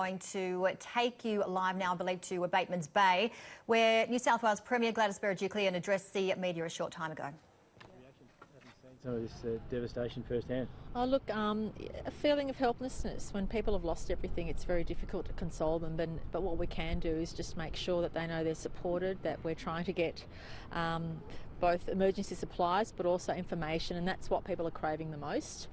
Going to take you live now, I believe, to Bateman's Bay, where New South Wales Premier Gladys Berejiklian addressed the media a short time ago. Some of this devastation firsthand. Oh look, a feeling of helplessness. When people have lost everything, it's very difficult to console them, but what we can do is just make sure that they know they're supported, that we're trying to get both emergency supplies but also information, and that's what people are craving the most.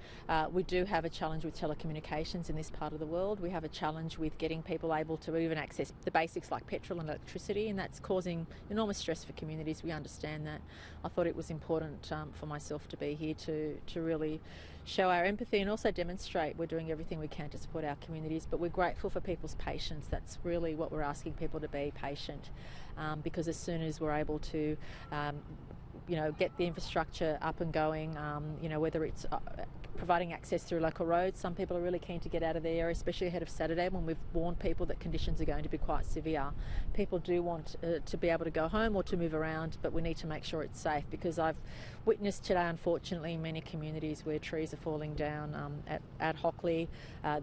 We do have a challenge with telecommunications in this part of the world. We have a challenge with getting people able to even access the basics like petrol and electricity, and that's causing enormous stress for communities. We understand that. I thought it was important for myself to be here to really show our empathy and also demonstrate we're doing everything we can to support our communities, but we're grateful for people's patience. That's really what we're asking people to be patient, because as soon as we're able to get the infrastructure up and going, whether it's providing access through local roads. Some people are really keen to get out of the area, especially ahead of Saturday when we've warned people that conditions are going to be quite severe. People do want to be able to go home or to move around, but we need to make sure it's safe, because I've witnessed today, unfortunately, in many communities where trees are falling down at Hockley.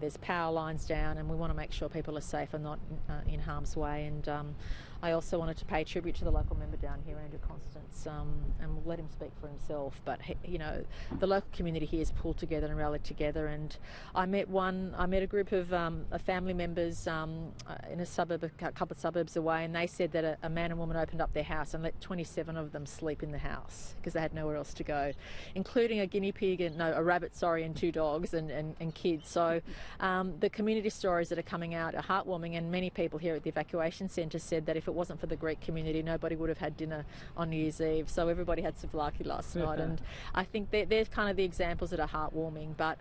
There's power lines down, and we want to make sure people are safe and not in harm's way. And I also wanted to pay tribute to the local member down here, Andrew Constance, and we'll let him speak for himself. But the local community here has pulled together and rallied together. And I met a group of family members in a suburb, a couple of suburbs away, and they said that a man and woman opened up their house and let 27 of them sleep in the house because they had nowhere else to go, including a rabbit, and 2 dogs and kids. So the community stories that are coming out are heartwarming, and many people here at the evacuation centre said that if it wasn't for the Greek community, nobody would have had dinner on New Year's Eve. So everybody had souvlaki last night, and I think they're kind of the examples that are heartwarming. But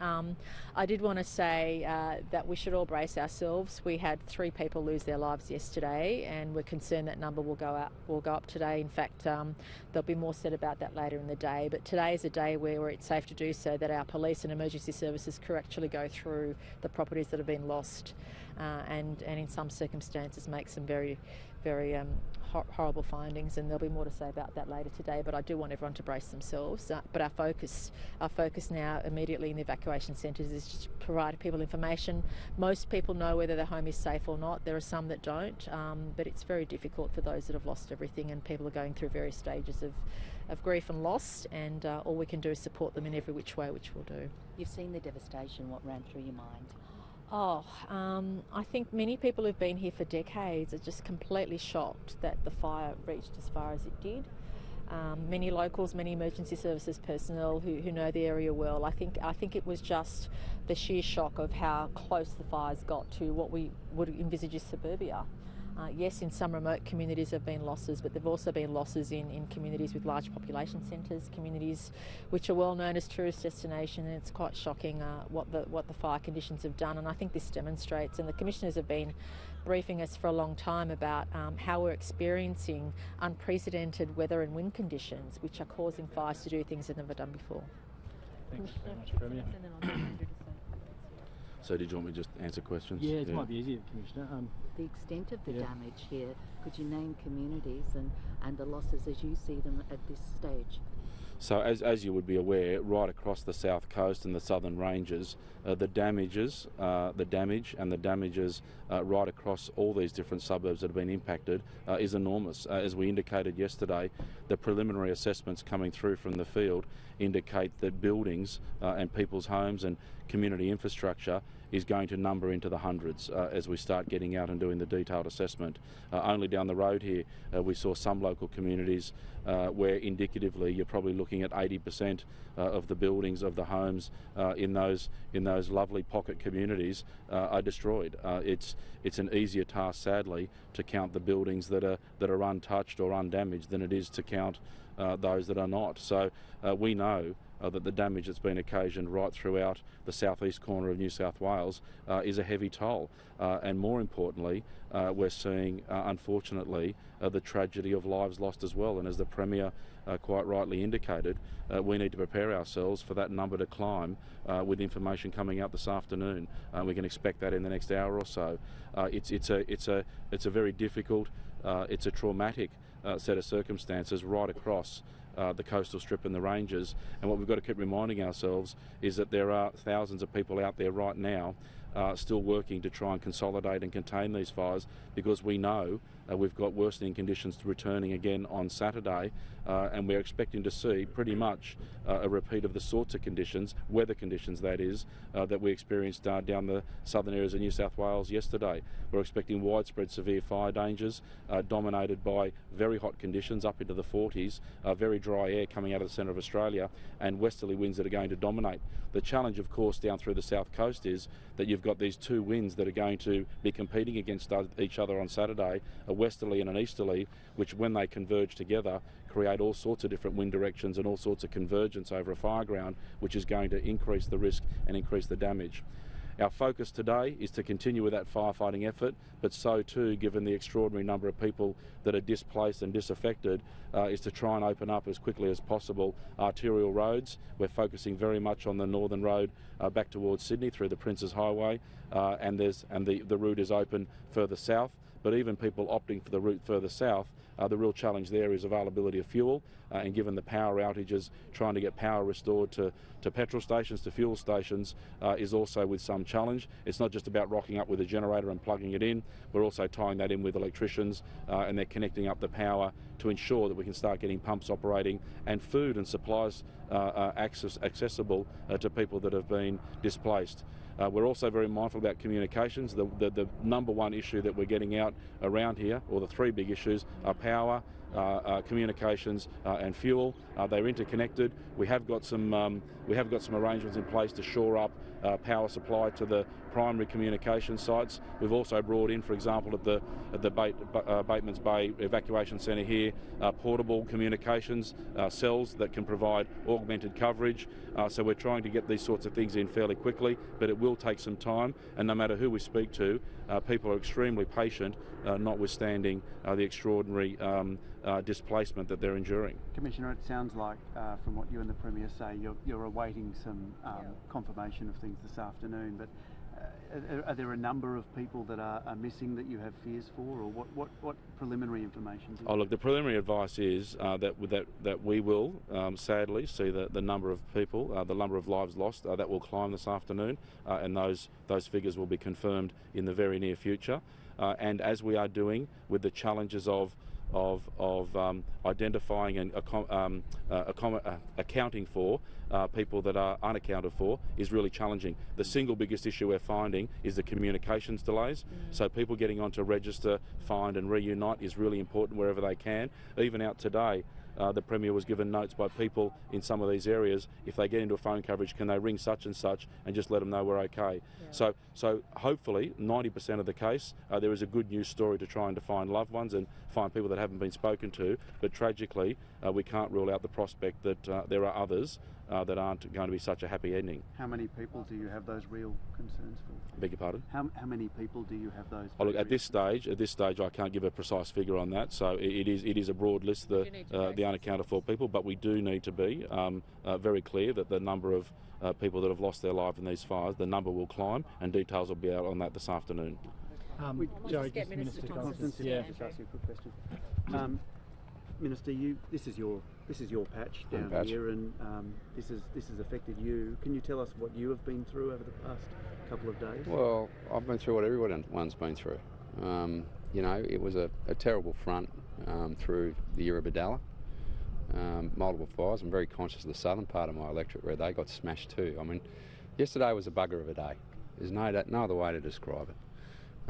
I did want to say that we should all brace ourselves. We had 3 people lose their lives yesterday, and we're concerned that number will go up today. In fact, there'll be more said about that later in the day. But today is a day where it's safe to do so, that our police and emergency services could actually go through the properties that have been lost, and in some circumstances make some very horrible findings, and there'll be more to say about that later today. But I do want everyone to brace themselves. But our focus now immediately in the evacuation centres is just to provide people information. Most people know whether their home is safe or not. There are some that don't, but it's very difficult for those that have lost everything, and people are going through various stages of grief and loss, and all we can do is support them in every which way, which we'll do. You've seen the devastation. What ran through your mind? I think many people who've been here for decades are just completely shocked that the fire reached as far as it did. Many locals, many emergency services personnel who know the area well. I think it was just the sheer shock of how close the fires got to what we would envisage as suburbia. Yes, in some remote communities there have been losses, but there have also been losses in communities with large population centres, communities which are well known as tourist destinations, and it's quite shocking what the fire conditions have done. And I think this demonstrates, and the commissioners have been briefing us for a long time about how we're experiencing unprecedented weather and wind conditions which are causing fires to do things they've never done before. Thanks very much, Premier. So did you want me to just answer questions? Yeah, it might be easier, Commissioner. The extent of the damage here, could you name communities and the losses as you see them at this stage? So as you would be aware, right across the south coast and the southern ranges, the damage and the damages right across all these different suburbs that have been impacted is enormous. As we indicated yesterday, the preliminary assessments coming through from the field indicate that buildings and people's homes and community infrastructure is going to number into the hundreds as we start getting out and doing the detailed assessment. Only down the road here we saw some local communities where indicatively you're probably looking at 80% of the buildings, of the homes in those lovely pocket communities are destroyed. It's an easier task, sadly, to count the buildings that are untouched or undamaged than it is to count those that are not. So we know that the damage that's been occasioned right throughout the southeast corner of New South Wales is a heavy toll. And more importantly, we're seeing, unfortunately, the tragedy of lives lost as well. And as the Premier quite rightly indicated, we need to prepare ourselves for that number to climb with information coming out this afternoon. We can expect that in the next hour or so. It's a very difficult, it's a traumatic set of circumstances right across the coastal strip and the ranges. And what we've got to keep reminding ourselves is that there are thousands of people out there right now still working to try and consolidate and contain these fires, because we know we've got worsening conditions returning again on Saturday, and we're expecting to see pretty much a repeat of the sorts of conditions, weather conditions that is, that we experienced down the southern areas of New South Wales yesterday. We're expecting widespread severe fire dangers dominated by very hot conditions up into the 40s, very dry air coming out of the centre of Australia, and westerly winds that are going to dominate. The challenge, of course, down through the south coast is that you've got these two winds that are going to be competing against each other on Saturday, a westerly and an easterly, which when they converge together create all sorts of different wind directions and all sorts of convergence over a fire ground, which is going to increase the risk and increase the damage. Our focus today is to continue with that firefighting effort, but so too, given the extraordinary number of people that are displaced and disaffected, is to try and open up as quickly as possible arterial roads. We're focusing very much on the northern road back towards Sydney through the Princes Highway, and the route is open further south. But even people opting for the route further south, the real challenge there is availability of fuel, and given the power outages, trying to get power restored to petrol stations, to fuel stations, is also with some challenge. It's not just about rocking up with a generator and plugging it in. We're also tying that in with electricians, and they're connecting up the power to ensure that we can start getting pumps operating and food and supplies accessible to people that have been displaced. We're also very mindful about communications. The number one issue that we're getting out around here, or the three big issues, are power, communications and fuel. They're interconnected. We have got some arrangements in place to shore up power supply to the primary communication sites. We've also brought in, for example, at the Bateman's Bay Evacuation Centre here, portable communications cells that can provide augmented coverage. So we're trying to get these sorts of things in fairly quickly, but it will take some time. And no matter who we speak to, people are extremely patient, notwithstanding the extraordinary displacement that they're enduring. Commissioner, it sounds like from what you and the Premier say, you're awaiting some confirmation of things this afternoon, but are there a number of people that are missing that you have fears for, or what preliminary information do you have? Look, the preliminary advice is that we will sadly see the number of people, the number of lives lost, that will climb this afternoon, and those figures will be confirmed in the very near future. And as we are doing with the challenges of identifying and accounting for people that are unaccounted for is really challenging. The single biggest issue we're finding is the communications delays. So people getting onto register, find and reunite is really important wherever they can. Even out today, the Premier was given notes by people in some of these areas. If they get into a phone coverage, can they ring such and such and just let them know we're okay? Yeah. So hopefully 90% of the case, there is a good news story to try and to find loved ones and find people that haven't been spoken to. But tragically, we can't rule out the prospect that there are others that aren't going to be such a happy ending. How many people do you have those real concerns for? Beg your pardon? How many people do you have those? Look, at this stage, I can't give a precise figure on that. So it is a broad list, the unaccounted for people, but we do need to be very clear that the number of people that have lost their life in these fires, the number will climb, and details will be out on that this afternoon. Sorry, just Minister Constance. Yeah, just ask you a quick question. Minister, this is your patch down here, and this has affected you. Can you tell us what you have been through over the past couple of days? Well, I've been through what everyone's been through. It was a terrible front through the Irrabadalla. Multiple fires. I'm very conscious of the southern part of my electorate where they got smashed too. I mean, yesterday was a bugger of a day. There's no other way to describe it.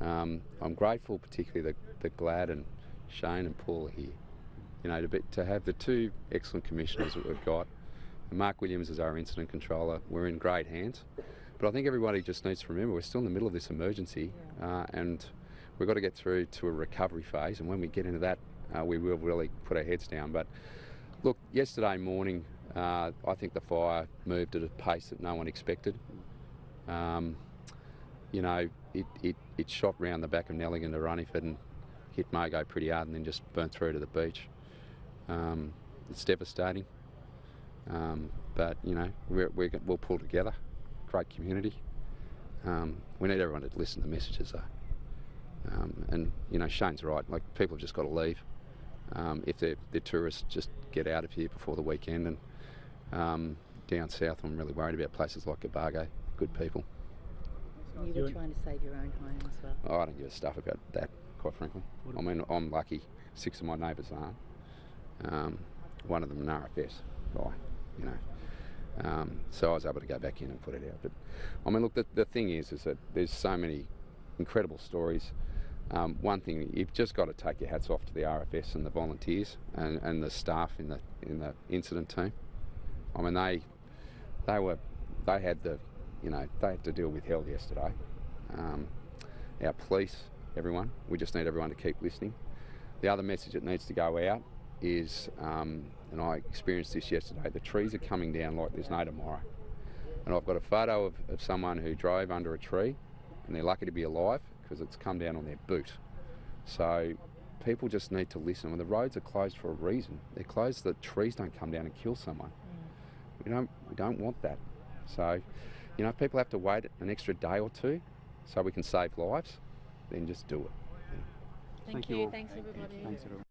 I'm grateful, particularly that Glad and Shane and Paul are here. To have the two excellent commissioners that we've got, and Mark Williams as our incident controller, we're in great hands. But I think everybody just needs to remember we're still in the middle of this emergency, and we've got to get through to a recovery phase. And when we get into that, we will really put our heads down. But look, yesterday morning, I think the fire moved at a pace that no one expected. It shot round the back of Nelligan to Runniford and hit Mogo pretty hard and then just burnt through to the beach. It's devastating, but we'll pull together. Great community. We need everyone to listen to messages though. And Shane's right. Like, people have just got to leave. If they're tourists, just get out of here before the weekend. And down south, I'm really worried about places like Gabargo. Good people. You were trying to save your own home as well. Oh, I don't give a stuff about that, quite frankly. I mean, I'm lucky. 6 of my neighbours aren't. One of them an RFS guy, you know. So I was able to go back in and put it out. But I mean, look, the thing is that there's so many incredible stories. One thing, you've just got to take your hats off to the RFS and the volunteers and the staff in the incident team. I mean, they had to deal with hell yesterday. Our police, everyone, we just need everyone to keep listening. The other message that needs to go out is, and I experienced this yesterday, the trees are coming down like there's no tomorrow. And I've got a photo of someone who drove under a tree, and they're lucky to be alive because it's come down on their boot. So people just need to listen. When the roads are closed for a reason, they're closed so that trees don't come down and kill someone. We don't want that. So, you know, if people have to wait an extra day or two so we can save lives, then just do it. Thank you you. all. Thanks everybody. Thanks everyone.